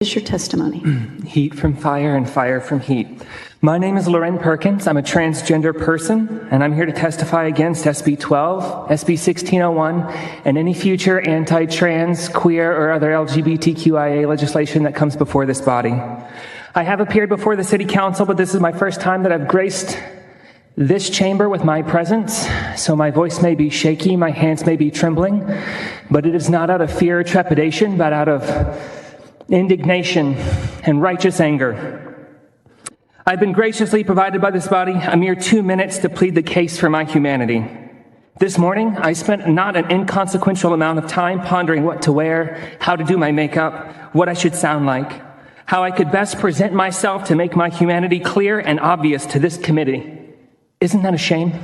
Is your testimony? Heat from fire and fire from heat. My name is Loren Perkins. I'm a transgender person, and I'm here to testify against SB 12, SB 1601, and any future anti-trans, queer, or other LGBTQIA legislation that comes before this body. I have appeared before the City Council, but this is my first time that I've graced this chamber with my presence, so my voice may be shaky, my hands may be trembling, but it is not out of fear or trepidation, but out of indignation and righteous anger. I've been graciously provided by this body a mere 2 minutes to plead the case for my humanity. This morning, I spent not an inconsequential amount of time pondering what to wear, how to do my makeup, what I should sound like, how I could best present myself to make my humanity clear and obvious to this committee. Isn't that a shame?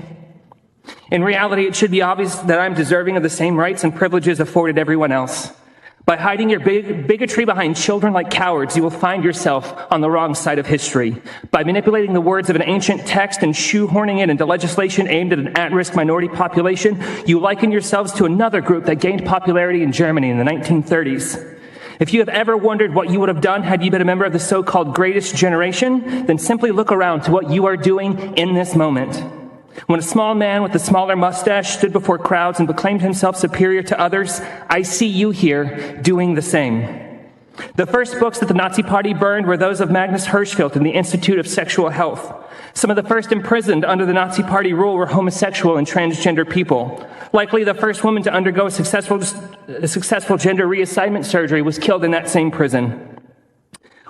In reality, it should be obvious that I'm deserving of the same rights and privileges afforded everyone else. By hiding your bigotry behind children like cowards, you will find yourself on the wrong side of history. By manipulating the words of an ancient text and shoehorning it into legislation aimed at an at-risk minority population, you liken yourselves to another group that gained popularity in Germany in the 1930s. If you have ever wondered what you would have done had you been a member of the so-called greatest generation, then simply look around to what you are doing in this moment. When a small man with a smaller mustache stood before crowds and proclaimed himself superior to others, I see you here doing the same. The first books that the Nazi Party burned were those of Magnus Hirschfeld and the Institute of Sexual Health. Some of the first imprisoned under the Nazi Party rule were homosexual and transgender people. Likely the first woman to undergo a successful gender reassignment surgery was killed in that same prison.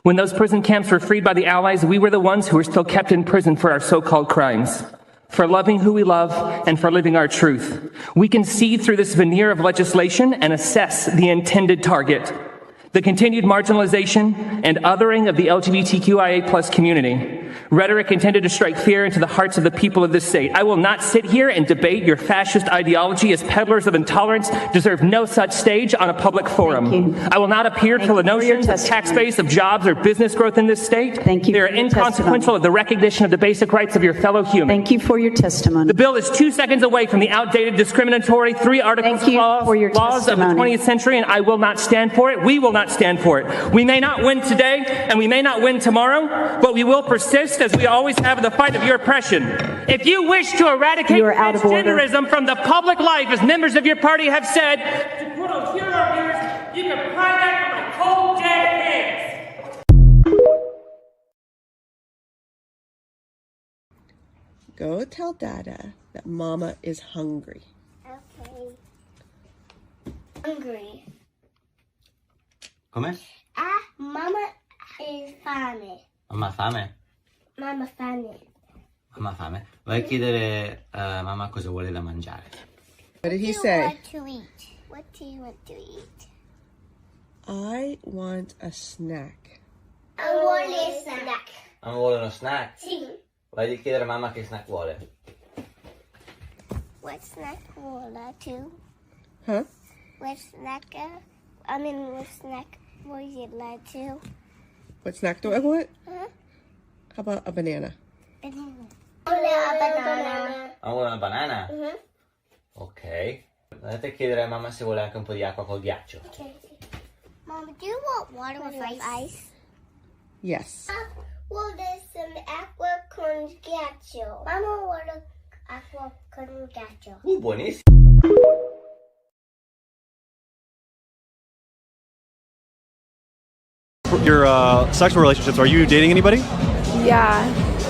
When those prison camps were freed by the Allies, we were the ones who were still kept in prison for our so-called crimes. For loving who we love, and for living our truth. We can see through this veneer of legislation and assess the intended target, the continued marginalization and othering of the LGBTQIA plus community. Rhetoric intended to strike fear into the hearts of the people of this state. I will not sit here and debate your fascist ideology, as peddlers of intolerance deserve no such stage on a public forum. I will not appeal to the notions of tax base, of jobs, or business growth in this state. They are inconsequential of the recognition of the basic rights of your fellow human. Thank you for your testimony. The bill is 2 seconds away from the outdated, discriminatory 3 articles laws of the 20th century, and I will not stand for it. We will not stand for it. We may not win today, and we may not win tomorrow, but we will persist as we always have in the fight of your oppression. If you wish to eradicate transgenderism from the public life, as members of your party have said, to quote a hero of yours, you can pry that from my cold, dead hands. Go tell Dada that Mama is hungry. Okay. Hungry. Come? Mama is fame. Mamma ha fame? Mamma fame. Mamma ha fame? Vai a chiedere a mamma cosa vuole da mangiare. What did he What say? do you want to eat? What do you want to eat? I want a snack. I want a snack. Mamma vuole uno snack? Sì. Vai a chiedere a mamma che snack vuole. What snack will I do? Huh? What snack will you like to? What snack do I want? Huh? How about a banana? Banana. Banana. Mamma vuole una banana? Mm-hmm. Ok. Andate a chiedere a mamma se vuole anche un po' di acqua col ghiaccio. Okay. Mom, do you want water with ice? Yes. Well, there's some aqua con ghiaccio. Mama want aqua con ghiaccio. Buonissimo. Your sexual relationships, are you dating anybody? Yeah,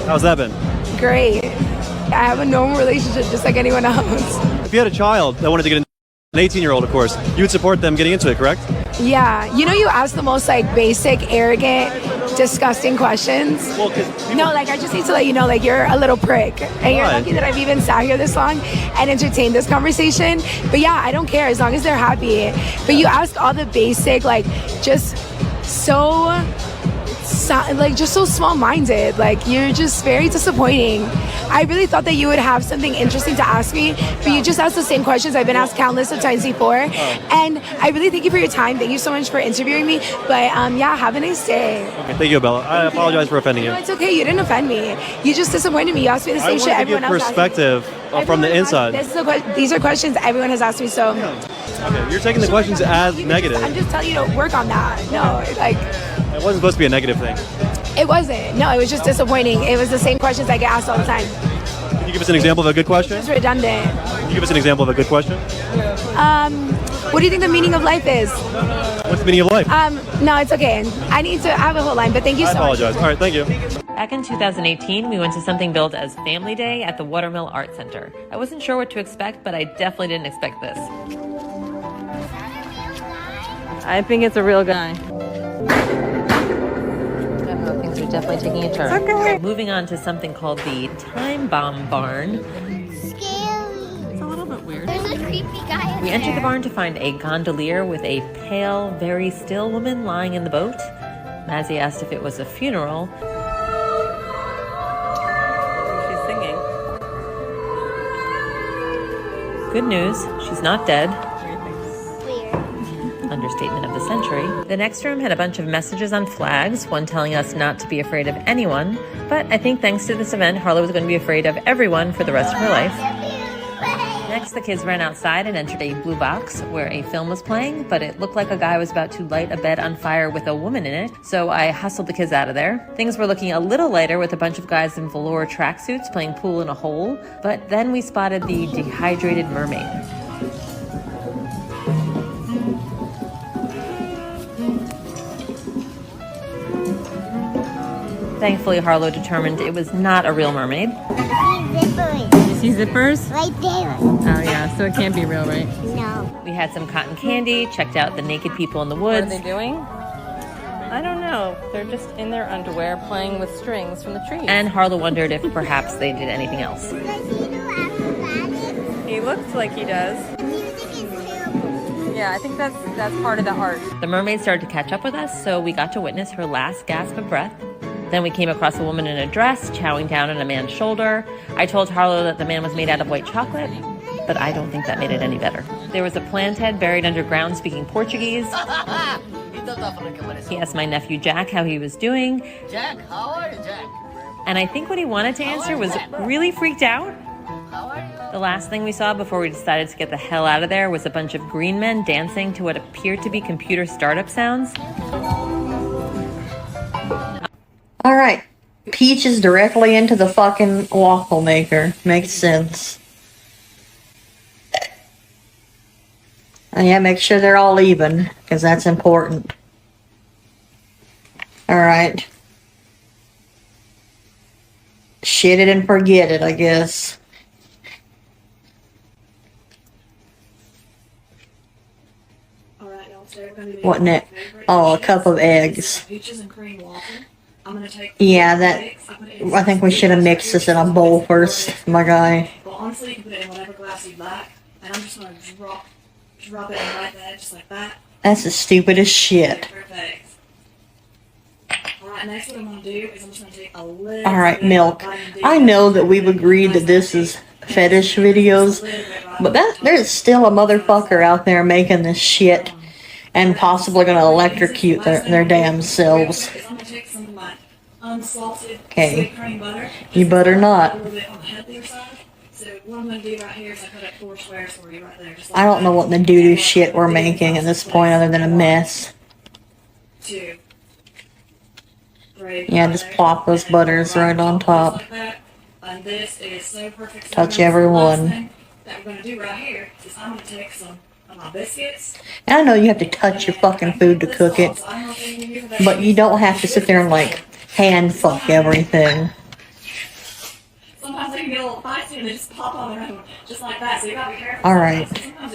How's that been? great. I have a normal relationship just like anyone else. If you had a child that wanted to get into an 18-year-old, of course, you would support them getting into it, correct? Yeah, you know, you ask the most like basic, arrogant, disgusting questions. Well, because No, like I just need to let you know, like you're a little prick, and you're Why? lucky that I've even sat here this long and entertained this conversation. But yeah, I don't care as long as they're happy. But you ask all the basic, like just just so small-minded. Like you're just very disappointing. I really thought that you would have something interesting to ask me, but you just asked the same questions I've been asked countless of times before. And I really thank you for your time. Thank you so much for interviewing me. But yeah, have a nice day. Okay, thank you, Bella. I apologize for offending you. No, it's okay. You didn't offend me. You just disappointed me. You asked me the I same shit wanted to give everyone else asked me. perspective from the inside. These are questions everyone has asked me. So Okay, you're taking the questions as negative. I'm just telling you to work on that. No, like It wasn't supposed to be a negative thing. It wasn't. No, it was just disappointing. It was the same questions I get asked all the time. Can you give us an example of a good question? It's redundant. Can you give us an example of a good question? What do you think the meaning of life is? What's the meaning of life? No, it's okay. I have a whole line, but thank you so much. I apologize. All right, thank you. Back in 2018, we went to something billed as Family Day at the Watermill Art Center. I wasn't sure what to expect, but I definitely didn't expect this. I think it's a real guy. Things are definitely taking a turn. Okay. Moving on to something called the Time Bomb Barn. It's a little bit weird. There's a creepy guy in We entered the barn to find a gondolier with a pale, very still woman lying in the boat. Mazzy asked if it was a funeral. She's singing. Good news, she's not dead. Weird. Understatement of the century. The next room had a bunch of messages on flags, one telling us not to be afraid of anyone, but I think thanks to this event, Harlow was going to be afraid of everyone for the rest of her life. Next, the kids ran outside and entered a blue box where a film was playing, but it looked like a guy was about to light a bed on fire with a woman in it, so I hustled the kids out of there. Things were looking a little lighter with a bunch of guys in velour tracksuits playing pool in a hole, but then we spotted the dehydrated mermaid. Thankfully, Harlow determined it was not a real mermaid. You see zippers? Right there. Oh yeah, so it can't be real, right? No. We had some cotton candy, checked out the naked people in the What are woods. they doing? I don't know. They're just in their underwear playing with strings from the trees. And Harlow wondered if perhaps they did anything else. Does he do acrobatics? He looks like he does. Music is terrible. Yeah, I think that's part of the art. The mermaid started to catch up with us, so we got to witness her last gasp of breath. Then we came across a woman in a dress, chowing down on a man's shoulder. I told Harlow that the man was made out of white chocolate, but I don't think that made it any better. There was a plant head buried underground speaking Portuguese. He asked my nephew Jack how he was doing. Jack, how are you, Jack? And I think what he wanted to answer was really freaked out. How are you? The last thing we saw before we decided to get the hell out of there was a bunch of green men dancing to what appeared to be computer startup sounds. All right, peaches directly into the fucking waffle maker. Makes sense. And yeah, make sure they're all even, because that's important. All right. Shit it and forget it, I guess. What next? Oh, a cup of eggs. Peaches and cream waffle. I'm gonna take Yeah, that. I think we should have mixed this in a bowl first, my guy. Well, honestly, you can put it in whatever glass you'd like, and I'm just gonna drop it in right there, just like that. That's the stupidest shit. Perfect. Alright, next what I'm gonna do is I'm just gonna take a little. All right, milk. I know that we've agreed that this is fetish videos, but there's still a motherfucker out there making this shit and possibly gonna electrocute their damn selves. I'm gonna take some of my unsalted Okay. sweet cream butter. You better not. A little bit on the healthier side. So what I'm gonna do right here is I cut up 4 squares for you right there. Just like I don't know what the doo-doo shit we're making at this point other than a mess. 2, 3. Yeah, just plop those butters right on top. And this is so perfect. Touch every one. That we're gonna do right here is I'm gonna take some of my biscuits. And I know you have to touch your fucking food to cook it, but you don't have to sit there and like hand fuck everything. Sometimes they can get a little feisty and they just pop on their own, just like that. So you gotta be careful. All right,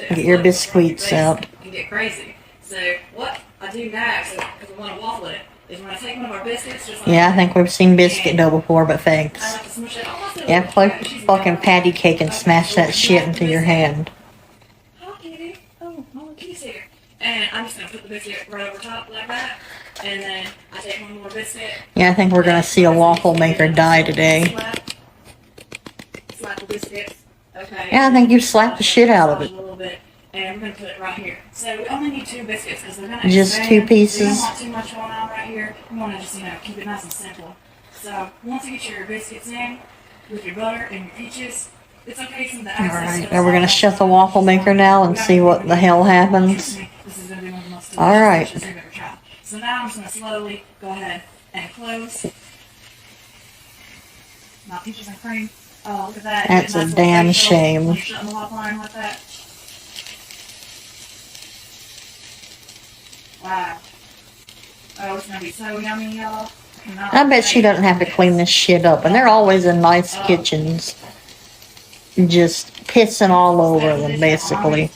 get your biscuits out. And get crazy. So what I do next, because we want to waffle it, is when I take one of our biscuits, just like Yeah, I think we've seen biscuit dough before, but I thanks. like to smush it almost a Yeah, little play bit. She's fucking like, patty cake and smash that shit into your hand. "Hi, kitty. Oh, Mama Kitty's here." And I'm just gonna put the biscuit right over top like that, and then I take one more biscuit. Yeah, I think we're gonna see a waffle maker die today. Slap the biscuits. Okay. Yeah, I think you slapped the shit out of it. A little bit, and we're gonna put it right here. So we only need 2 biscuits because they're gonna Just expand. 2 pieces. We don't want too much going on right here. We want to just keep it nice and simple. So once you get your biscuits in with your butter and your peaches, it's okay some of the All excess right, stuff. now we're gonna shut the waffle maker now and see what the hell happens. This is gonna be one of the most All right. delicious dishes you've ever tried. So now I'm just going to slowly go ahead and close. Now peaches and cream. Oh, look at that. That's a damn shame. Shutting the lock line like that. Wow. Oh, it's going to be so yummy, y'all. I bet she doesn't have to clean this shit up. And they're always in nice kitchens. Just pissing all over them, basically.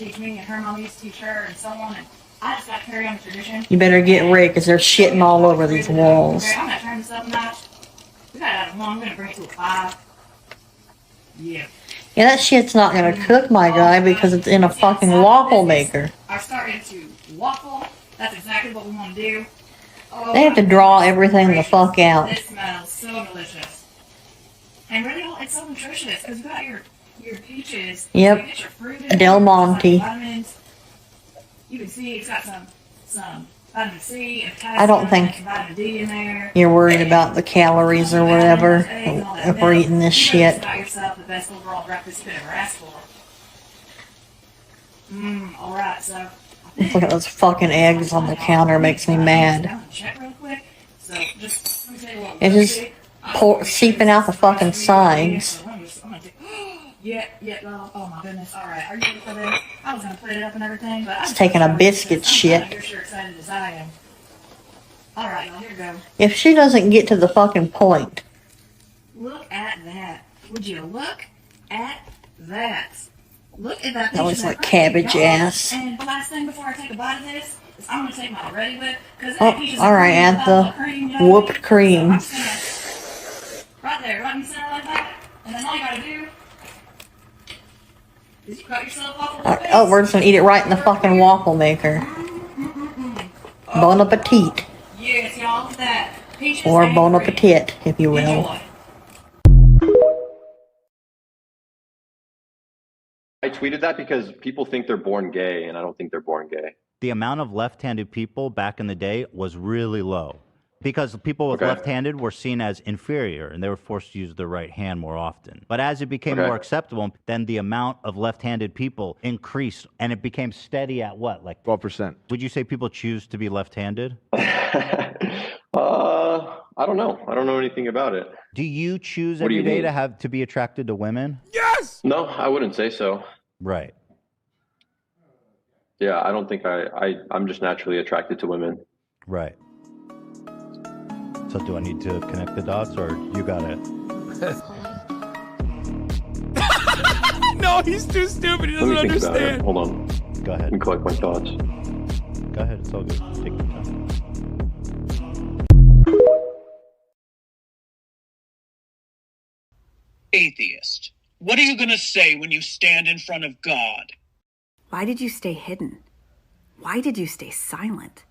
You better get ready, because they're shitting all over these walls. I'm not turning this up a notch. We got it at 1. I'm going to bring it to a 5. Yeah. Yeah, that shit's not going to cook, my guy, because it's in a fucking waffle maker. I started to waffle. That's exactly what we want to do. Oh, They have to draw everything the fuck out. This smells so delicious. And really, it's so nutritious, because you got your peaches. Yep. You get your fruit in Del there, Monte. some vitamins. You can see it's got some vitamin C and potassium. I don't think and vitamin D in there. you're worried about the calories or whatever if we're eating this shit. You got yourself the best overall breakfast you could ever ask for. Alright, so Look at those fucking eggs on the counter, makes me mad. check real quick. So just let me tell you what. It's just seeping out the fucking sides. Yeah, oh my goodness. Alright, are you ready for this? I was gonna plate it up and everything, but It's taking a biscuit shit. You're sure excited as I am. Alright, y'all, here we go. If she doesn't get to the fucking point. Look at that. Would you look at that? Look at that. That looks like cabbage ass. And the last thing before I take a bite of this is I'm gonna take my Ready Whip. Oh, alright, add the whooped cream. Right there, right in the center like that. And then all you gotta do is you cut yourself off a little bit. Oh, we're just gonna eat it right in the fucking waffle maker. Bon appetit. Yes, y'all, look at that. Peaches Or and bon cream. appetit, if you will. Enjoy. I tweeted that because people think they're born gay, and I don't think they're born gay. The amount of left-handed people back in the day was really low because people with left-handed were seen as inferior and they were forced to use their right hand more often. But as it became more acceptable, then the amount of left-handed people increased and it became steady at what? Like 12%. Would you say people choose to be left-handed? I don't know. I don't know anything about it. Do you choose What do every you day mean? to be attracted to women? Yes! No, I wouldn't say so. Right. Yeah, I don't think I'm just naturally attracted to women. Right. So do I need to connect the dots or you got it? No, he's too stupid. He doesn't Let me think about it. understand. Hold on. Go ahead. Let me collect my thoughts. Go ahead. It's all good. Take your time. Atheist, what are you going to say when you stand in front of God? Why did you stay hidden? Why did you stay silent?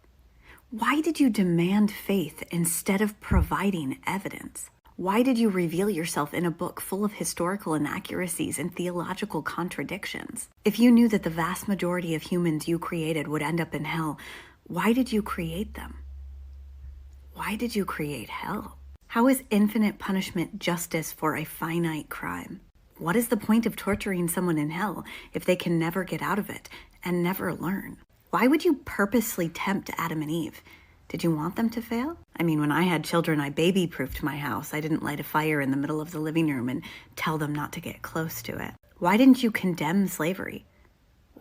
Why did you demand faith instead of providing evidence? Why did you reveal yourself in a book full of historical inaccuracies and theological contradictions? If you knew that the vast majority of humans you created would end up in hell, why did you create them? Why did you create hell? How is infinite punishment justice for a finite crime? What is the point of torturing someone in hell if they can never get out of it and never learn? Why would you purposely tempt Adam and Eve? Did you want them to fail? I mean, when I had children, I baby-proofed my house. I didn't light a fire in the middle of the living room and tell them not to get close to it. Why didn't you condemn slavery?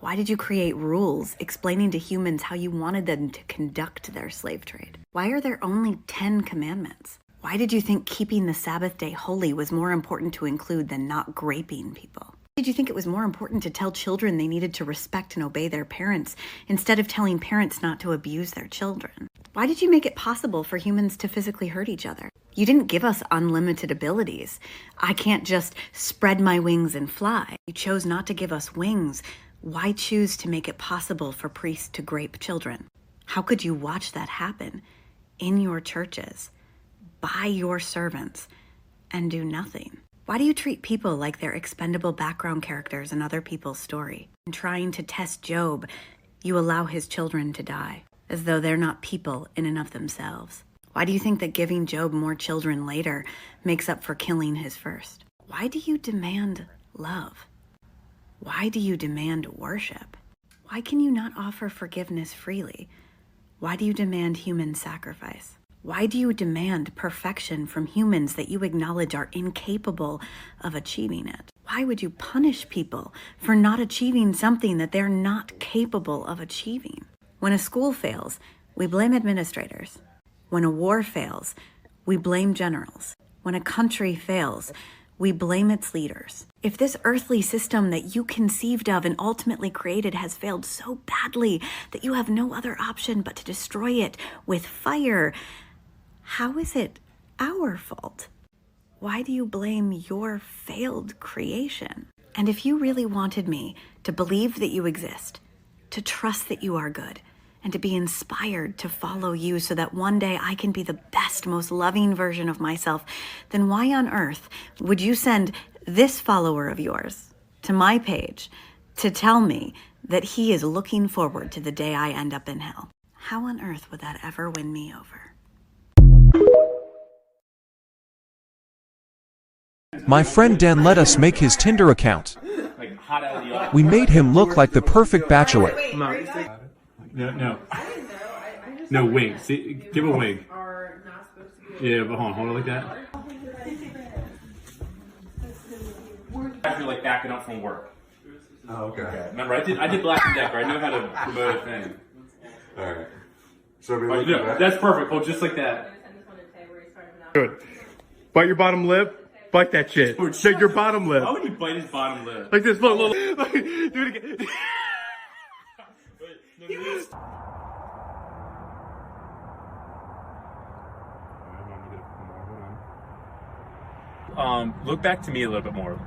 Why did you create rules explaining to humans how you wanted them to conduct their slave trade? Why are there only 10 commandments? Why did you think keeping the Sabbath day holy was more important to include than not graping people? Did you think it was more important to tell children they needed to respect and obey their parents instead of telling parents not to abuse their children? Why did you make it possible for humans to physically hurt each other? You didn't give us unlimited abilities. I can't just spread my wings and fly. You chose not to give us wings. Why choose to make it possible for priests to grape children? How could you watch that happen in your churches, by your servants, and do nothing? Why do you treat people like they're expendable background characters in other people's story? In trying to test Job, you allow his children to die, as though they're not people in and of themselves. Why do you think that giving Job more children later makes up for killing his first? Why do you demand love? Why do you demand worship? Why can you not offer forgiveness freely? Why do you demand human sacrifice? Why do you demand perfection from humans that you acknowledge are incapable of achieving it? Why would you punish people for not achieving something that they're not capable of achieving? When a school fails, we blame administrators. When a war fails, we blame generals. When a country fails, we blame its leaders. If this earthly system that you conceived of and ultimately created has failed so badly that you have no other option but to destroy it with fire, how is it our fault? Why do you blame your failed creation? And if you really wanted me to believe that you exist, to trust that you are good, and to be inspired to follow you so that one day I can be the best, most loving version of myself, then why on earth would you send this follower of yours to my page to tell me that he is looking forward to the day I end up in hell? How on earth would that ever win me over? My friend Dan let us make his Tinder account. We made him look like the perfect bachelor. No wig. See, give a wig. Yeah, but hold on like that. You're like backing up from work. Oh, okay. Remember, I did Black and Decker. I knew how to promote a thing. All right. So That's perfect. Hold just like that. Good. Bite your bottom lip. Bite that shit. Shake your bottom lip. How would you bite his bottom lip? Like this. Look. Do it again. Look back to me a little bit more.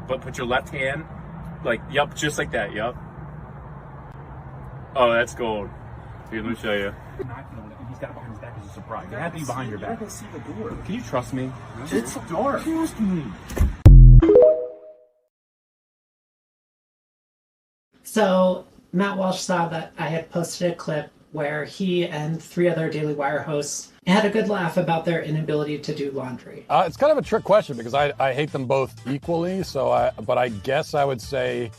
But put your left hand, like, yup, just like that, yup. Oh, that's gold. Here, let me show you. He's got it behind his back as a surprise. It had to be behind your back. I can see the door. Can you trust me? It's dark. Trust me. So Matt Walsh saw that I had posted a clip where he and 3 other Daily Wire hosts had a good laugh about their inability to do laundry. It's kind of a trick question because I hate them both equally. But I guess I would say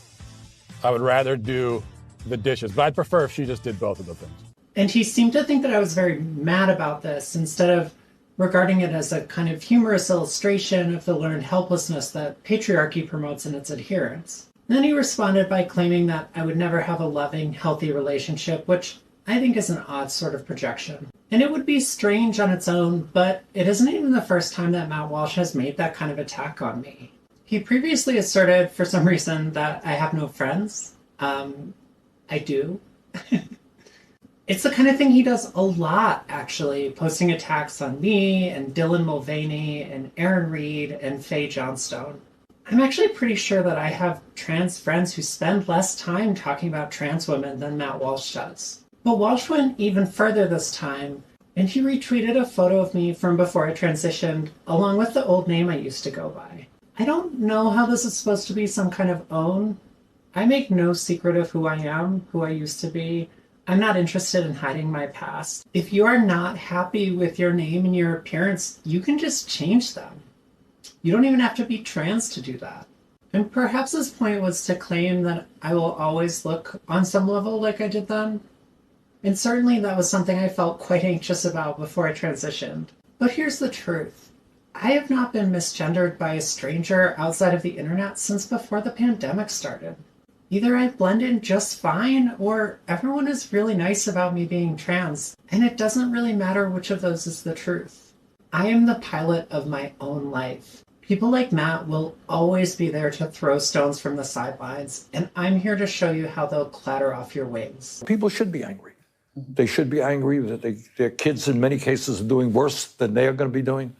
I would rather do the dishes. But I'd prefer if she just did both of the things. And he seemed to think that I was very mad about this instead of regarding it as a kind of humorous illustration of the learned helplessness that patriarchy promotes in its adherents. And then he responded by claiming that I would never have a loving, healthy relationship, which I think is an odd sort of projection. And it would be strange on its own, but it isn't even the first time that Matt Walsh has made that kind of attack on me. He previously asserted, for some reason, that I have no friends. I do. It's the kind of thing he does a lot, actually, posting attacks on me and Dylan Mulvaney and Aaron Reed and Faye Johnstone. I'm actually pretty sure that I have trans friends who spend less time talking about trans women than Matt Walsh does. But Walsh went even further this time, and he retweeted a photo of me from before I transitioned, along with the old name I used to go by. I don't know how this is supposed to be some kind of own. I make no secret of who I am, who I used to be. I'm not interested in hiding my past. If you are not happy with your name and your appearance, you can just change them. You don't even have to be trans to do that. And perhaps his point was to claim that I will always look on some level like I did then. And certainly that was something I felt quite anxious about before I transitioned. But here's the truth. I have not been misgendered by a stranger outside of the internet since before the pandemic started. Either I blend in just fine, or everyone is really nice about me being trans, and it doesn't really matter which of those is the truth. I am the pilot of my own life. People like Matt will always be there to throw stones from the sidelines, and I'm here to show you how they'll clatter off your wings. People should be angry. They should be angry that their kids in many cases are doing worse than they are going to be doing.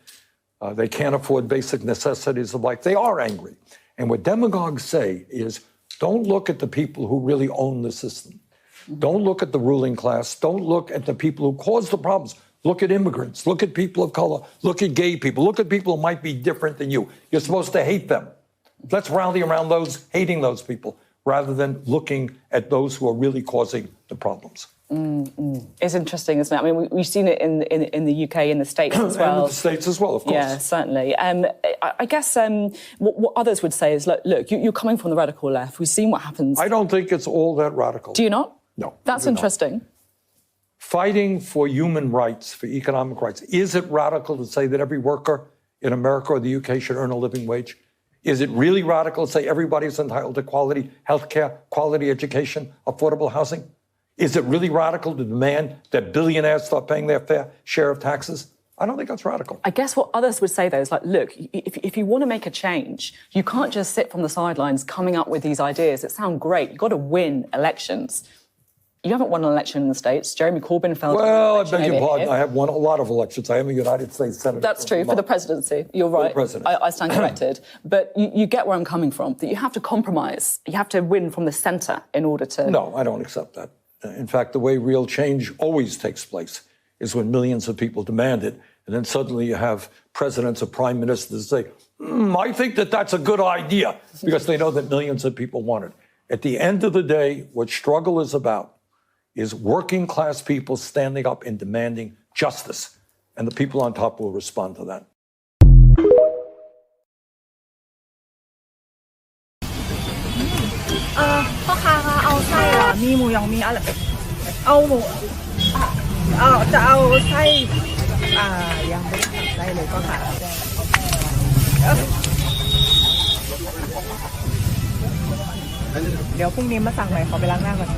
They can't afford basic necessities of life. They are angry. And what demagogues say is, don't look at the people who really own the system. Don't look at the ruling class. Don't look at the people who cause the problems. Look at immigrants. Look at people of color. Look at gay people. Look at people who might be different than you. You're supposed to hate them. Let's rally around those hating those people rather than looking at those who are really causing the problems. It's interesting, isn't it? I mean, we've seen it in the UK, in the States as well. And in the States as well, of course. Yeah, certainly. I guess what others would say is, look, you're coming from the radical left. We've seen what happens. I don't think it's all that radical. Do you not? No. That's interesting. fighting for human rights, for economic rights. Is it radical to say that every worker in America or the UK should earn a living wage? Is it really radical to say everybody's entitled to quality health care, quality education, affordable housing? Is it really radical to demand that billionaires start paying their fair share of taxes? I don't think that's radical. I guess what others would say, though, is like, look, if you want to make a change, you can't just sit from the sidelines coming up with these ideas that sound great. You've got to win elections. You haven't won an election in the States. Jeremy Corbyn failed. Well, I beg your pardon. I have won a lot of elections. I am a United States Senator. That's true for the presidency. You're right. I stand corrected. But you get where I'm coming from, that you have to compromise. You have to win from the centre in order to... No, I don't accept that. In fact, the way real change always takes place is when millions of people demand it, and then suddenly you have presidents or prime ministers say, I think that that's a good idea, because they know that millions of people want it. At the end of the day, what struggle is about is working class people standing up and demanding justice, and the people on top will respond to that. พ่อค้าคะเอาไส้มีหมูหยองมีอะไรเอาหมูจะเอาไส้ยังไม่ได้สั่งไส้เลยพ่อค้าเดี๋ยวพรุ่งนี้มาสั่งใหม่ขอไปล้างหน้าก่อน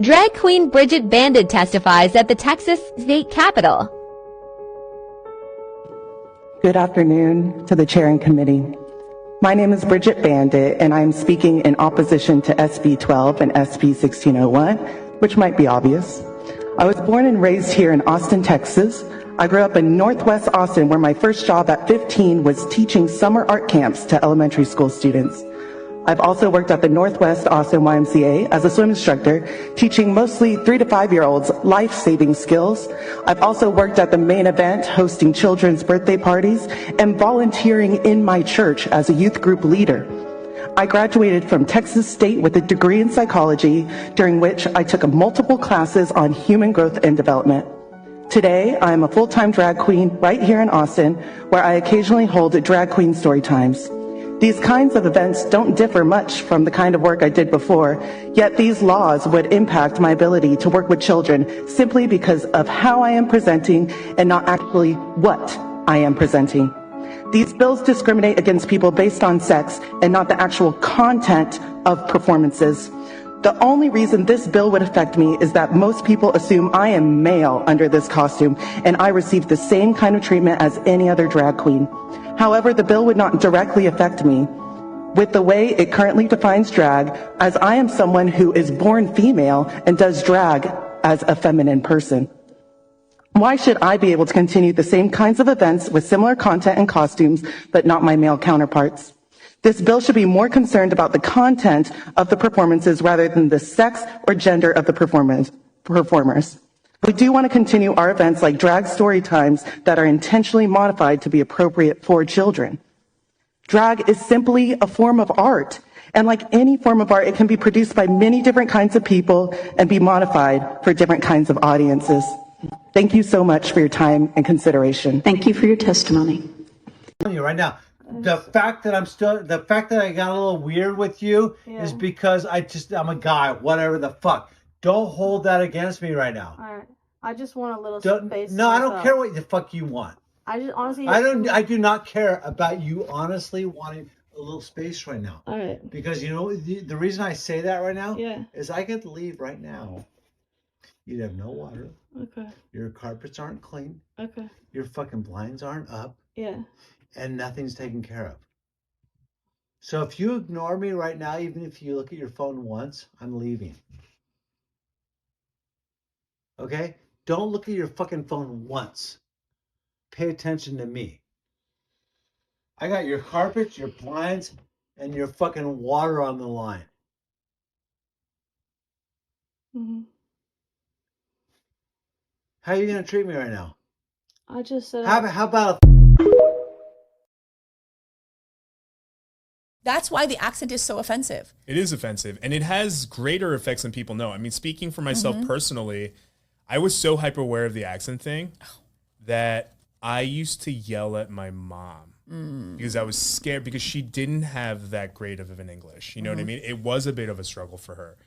Drag queen Bridget Bandit testifies at the Texas State Capitol. Good afternoon to the chair and committee. My name is Bridget Bandit, and I'm speaking in opposition to SB 12 and SB 1601, which might be obvious. I was born and raised here in Austin, Texas. I grew up in Northwest Austin, where my first job at 15 was teaching summer art camps to elementary school students. I've also worked at the Northwest Austin YMCA as a swim instructor, teaching mostly 3 to 5-year-olds life-saving skills. I've also worked at the main event, hosting children's birthday parties, and volunteering in my church as a youth group leader. I graduated from Texas State with a degree in psychology, during which I took multiple classes on human growth and development. Today, I am a full-time drag queen right here in Austin, where I occasionally hold drag queen story times. These kinds of events don't differ much from the kind of work I did before, yet these laws would impact my ability to work with children simply because of how I am presenting and not actually what I am presenting. These bills discriminate against people based on sex and not the actual content of performances. The only reason this bill would affect me is that most people assume I am male under this costume, and I receive the same kind of treatment as any other drag queen. However, the bill would not directly affect me with the way it currently defines drag, as I am someone who is born female and does drag as a feminine person. Why should I be able to continue the same kinds of events with similar content and costumes, but not my male counterparts? This bill should be more concerned about the content of the performances rather than the sex or gender of the performers. We do want to continue our events like drag story times that are intentionally modified to be appropriate for children. Drag is simply a form of art, and like any form of art, it can be produced by many different kinds of people and be modified for different kinds of audiences. Thank you so much for your time and consideration. Thank you for your testimony. You right now, the fact that I got a little weird with you is because I'm a guy, whatever the fuck. Don't hold that against me right now. All right. I just want a little space. No, I don't care what the fuck you want. I just honestly. I do not care about you honestly wanting a little space right now. All right. Because you know the reason I say that right now is I could leave right now. You'd have no water. Okay. Your carpets aren't clean. Okay. Your fucking blinds aren't up. Yeah. And nothing's taken care of. So if you ignore me right now, even if you look at your phone once, I'm leaving. Okay? Don't look at your fucking phone once. Pay attention to me. I got your carpets, your blinds, and your fucking water on the line. Mm-hmm. How are you going to treat me right now? I just said. How about That's why the accent is so offensive. It is offensive, and it has greater effects than people know. I mean, speaking for myself personally, I was so hyper aware of the accent thing that I used to yell at my mom because I was scared because she didn't have that great of an English. You know what I mean? It was a bit of a struggle for her.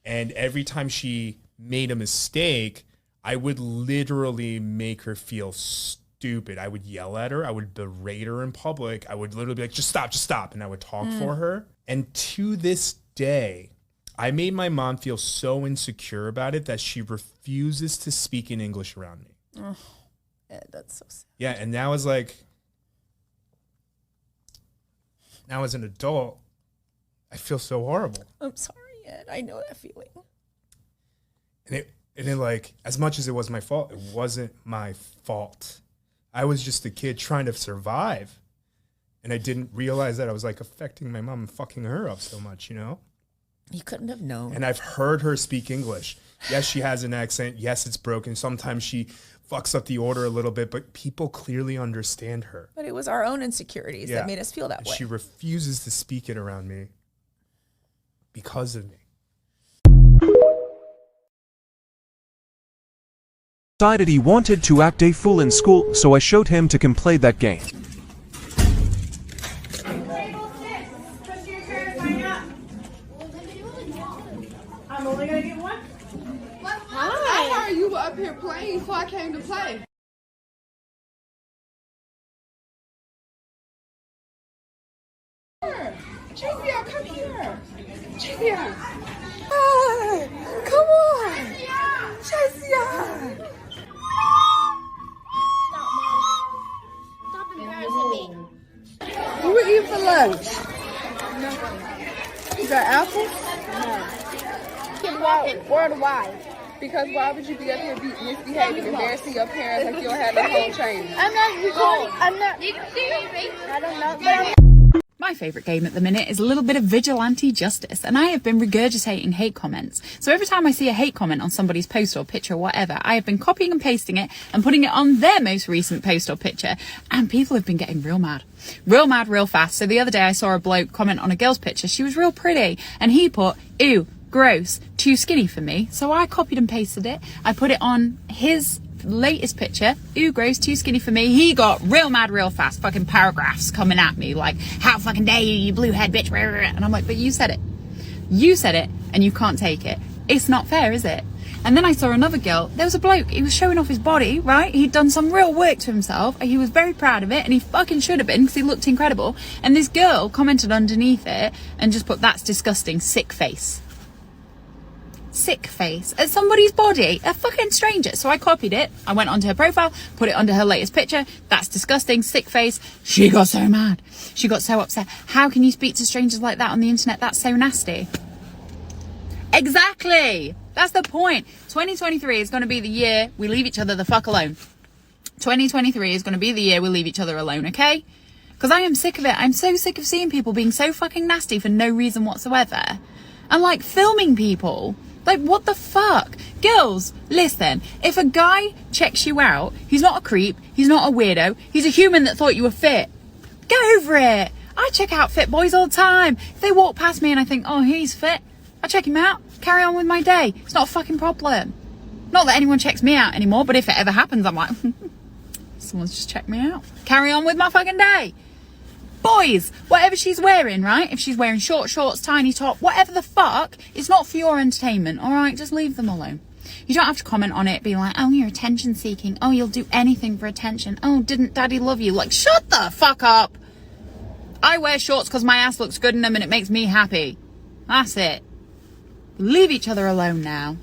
And every time she made a mistake, I would literally make her feel stupid. I would yell at her. I would berate her in public. I would literally be like, just stop. And I would talk for her. And to this day, I made my mom feel so insecure about it that she refuses to speak in English around me. Oh, Ed, that's so sad. Yeah, and now as an adult, I feel so horrible. I'm sorry, Ed. I know that feeling. And it like, as much as it was my fault, it wasn't my fault. I was just a kid trying to survive. And I didn't realize that I was like affecting my mom and fucking her up so much, you know? You couldn't have known. And I've heard her speak English. Yes, she has an accent. Yes, it's broken. Sometimes she fucks up the order a little bit, but people clearly understand her. But it was our own insecurities that made us feel that way. She refuses to speak it around me because of me. Decided he wanted to act a fool in school, so I showed him to come play that game. I'm only gonna get one. Hi. I heard you were up here playing, so I came to play. Jazia, come here. Jazia. Hi. Come on. Jazia. Stop embarrassing me. What were you eating for lunch? You got apples? No. Why? Because why would you be up here misbehaving, embarrassing your parents like you don't have a home training? I'm not recording. I'm not. I don't know. But My favourite game at the minute is a little bit of vigilante justice, and I have been regurgitating hate comments. So every time I see a hate comment on somebody's post or picture or whatever, I have been copying and pasting it and putting it on their most recent post or picture, and people have been getting real mad. Real mad, real fast. So the other day I saw a bloke comment on a girl's picture. She was real pretty, and he put, ew, gross, too skinny for me. So I copied and pasted it. I put it on his latest picture, ew, gross, too skinny for me. He got real mad real fast, fucking paragraphs coming at me like, how fucking dare you, you blue head bitch. And I'm like, but you said it, and you can't take it. It's not fair, is it? And then I saw another girl, there was a bloke, he was showing off his body, right? He'd done some real work to himself, he was very proud of it, and he fucking should have been because he looked incredible. And this girl commented underneath it and just put, that's disgusting, sick face. sick face at somebody's body, a fucking stranger. So I copied it. I went onto her profile, put it under her latest picture. That's disgusting, sick face. She got so mad. She got so upset. How can you speak to strangers like that on the internet? That's so nasty. Exactly. That's the point. 2023 is going to be the year we leave each other the fuck alone. 2023 is going to be the year we leave each other alone, okay? Because I am sick of it. I'm so sick of seeing people being so fucking nasty for no reason whatsoever. And like filming people. Like, what the fuck? Girls, listen. If a guy checks you out, he's not a creep. He's not a weirdo. He's a human that thought you were fit. Go over it. I check out fit boys all the time. If they walk past me and I think, oh, he's fit, I check him out. Carry on with my day. It's not a fucking problem. Not that anyone checks me out anymore, but if it ever happens, I'm like, someone's just checked me out. Carry on with my fucking day. Boys, whatever she's wearing, right? If she's wearing short shorts, tiny top, whatever the fuck, it's not for your entertainment, all right? Just leave them alone. You don't have to comment on it, be like, oh, you're attention seeking. Oh, you'll do anything for attention. Oh, didn't daddy love you? Like, shut the fuck up. I wear shorts because my ass looks good in them and it makes me happy. That's it. Leave each other alone now.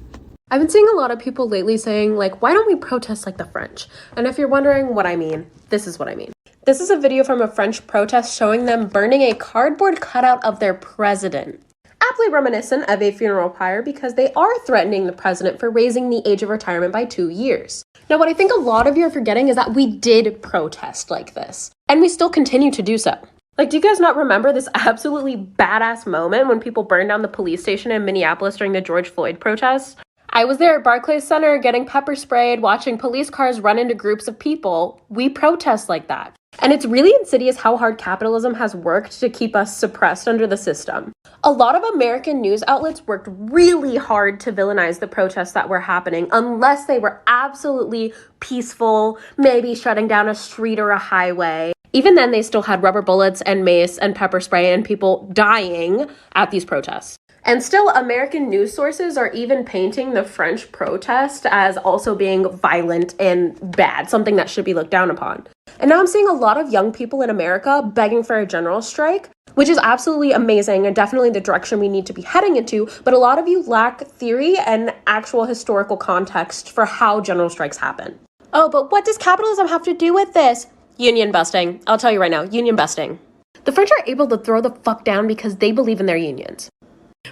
I've been seeing a lot of people lately saying, like, why don't we protest like the French? And if you're wondering what I mean, this is what I mean. This is a video from a French protest showing them burning a cardboard cutout of their president. Aptly reminiscent of a funeral pyre because they are threatening the president for raising the age of retirement by 2 years. Now, what I think a lot of you are forgetting is that we did protest like this, and we still continue to do so. Like, do you guys not remember this absolutely badass moment when people burned down the police station in Minneapolis during the George Floyd protests? I was there at Barclays Center getting pepper sprayed, watching police cars run into groups of people. We protest like that. And it's really insidious how hard capitalism has worked to keep us suppressed under the system. A lot of American news outlets worked really hard to villainize the protests that were happening, unless they were absolutely peaceful, maybe shutting down a street or a highway. Even then, they still had rubber bullets and mace and pepper spray and people dying at these protests. And still, American news sources are even painting the French protest as also being violent and bad, something that should be looked down upon. And now I'm seeing a lot of young people in America begging for a general strike, which is absolutely amazing and definitely the direction we need to be heading into, but a lot of you lack theory and actual historical context for how general strikes happen. Oh, but what does capitalism have to do with this? Union busting. I'll tell you right now, union busting. The French are able to throw the fuck down because they believe in their unions.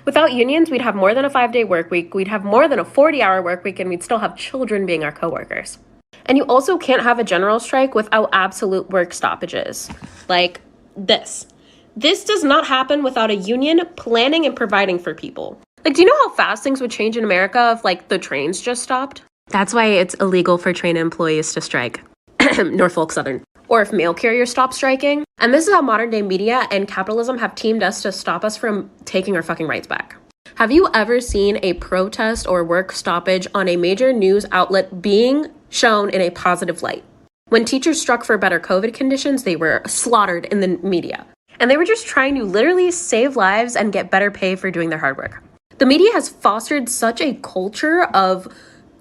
Without unions, we'd have more than a 5-day work week, we'd have more than a 40-hour work week, and we'd still have children being our coworkers. And you also can't have a general strike without absolute work stoppages. Like this. This does not happen without a union planning and providing for people. Like, do you know how fast things would change in America if, like, the trains just stopped? That's why it's illegal for train employees to strike. Norfolk Southern. Or if mail carriers stop striking. And this is how modern day media and capitalism have teamed us to stop us from taking our fucking rights back. Have you ever seen a protest or work stoppage on a major news outlet being shown in a positive light? When teachers struck for better COVID conditions, they were slaughtered in the media. And they were just trying to literally save lives and get better pay for doing their hard work. The media has fostered such a culture of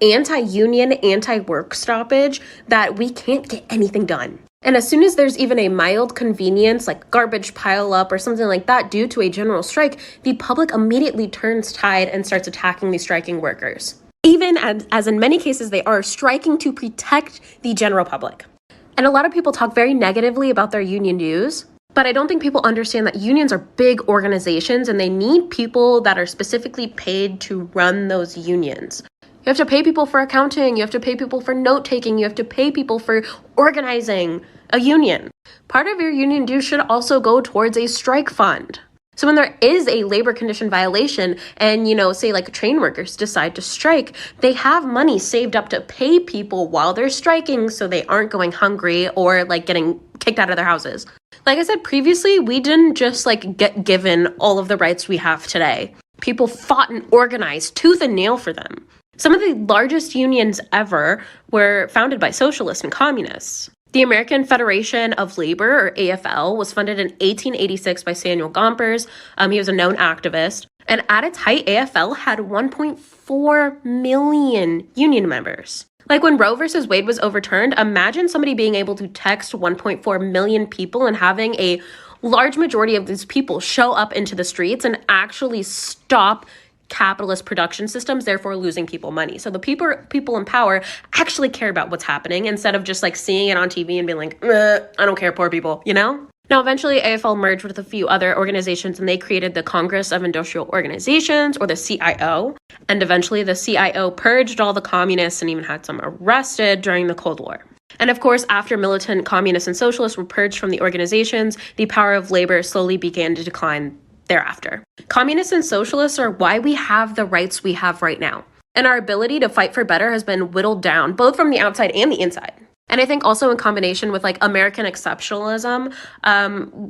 anti-union, anti-work stoppage that we can't get anything done. And as soon as there's even a mild convenience, like garbage pile up or something like that due to a general strike, the public immediately turns tide and starts attacking the striking workers. Even as in many cases they are striking to protect the general public. And a lot of people talk very negatively about their union dues, but I don't think people understand that unions are big organizations and they need people that are specifically paid to run those unions. You have to pay people for accounting, you have to pay people for note-taking, you have to pay people for organizing a union. Part of your union dues should also go towards a strike fund. So when there is a labor condition violation and, say like train workers decide to strike, they have money saved up to pay people while they're striking so they aren't going hungry or like getting kicked out of their houses. Like I said previously, we didn't just like get given all of the rights we have today. People fought and organized tooth and nail for them. Some of the largest unions ever were founded by socialists and communists. The American Federation of Labor, or AFL, was funded in 1886 by Samuel Gompers. He was a known activist. And at its height, AFL had 1.4 million union members. Like when Roe versus Wade was overturned, imagine somebody being able to text 1.4 million people and having a large majority of these people show up into the streets and actually stop capitalist production systems, therefore losing people money. So the people in power actually care about what's happening instead of just like seeing it on TV and being like, I don't care, poor people, you know? Now, eventually, AFL merged with a few other organizations and they created the Congress of Industrial Organizations, or the CIO. And eventually, the CIO purged all the communists and even had some arrested during the Cold War. And of course, after militant communists and socialists were purged from the organizations, the power of labor slowly began to decline thereafter. Communists and socialists are why we have the rights we have right now. And our ability to fight for better has been whittled down, both from the outside and the inside. And I think also in combination with like American exceptionalism,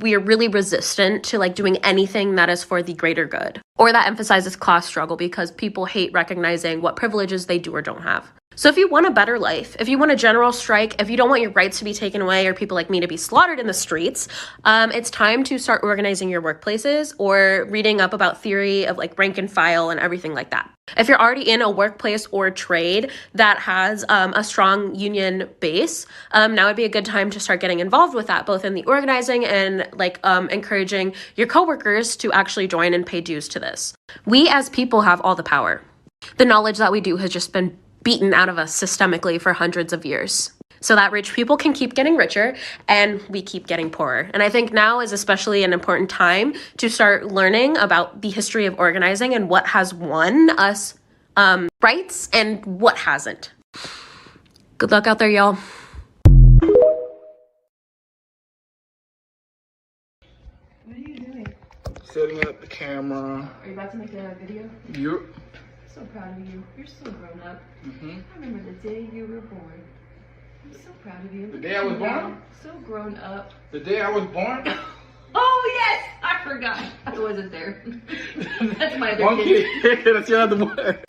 we are really resistant to like doing anything that is for the greater good or that emphasizes class struggle because people hate recognizing what privileges they do or don't have. So if you want a better life, if you want a general strike, if you don't want your rights to be taken away or people like me to be slaughtered in the streets, it's time to start organizing your workplaces or reading up about theory of like rank and file and everything like that. If you're already in a workplace or trade that has a strong union base, now would be a good time to start getting involved with that, both in the organizing and like encouraging your coworkers to actually join and pay dues to this. We as people have all the power. The knowledge that we do has just been beaten out of us systemically for hundreds of years, so that rich people can keep getting richer and we keep getting poorer. And I think now is especially an important time to start learning about the history of organizing and what has won us rights and what hasn't. Good luck out there, y'all. What are you doing? Setting up the camera. Are you about to make a video? Yep. So proud of you. You're so grown up. Mm-hmm. I remember the day you were born. I'm so proud of you. The day I was born? So grown up. The day I was born? Oh, yes! I forgot. I wasn't there. That's my other One kid. kid. That's your other one.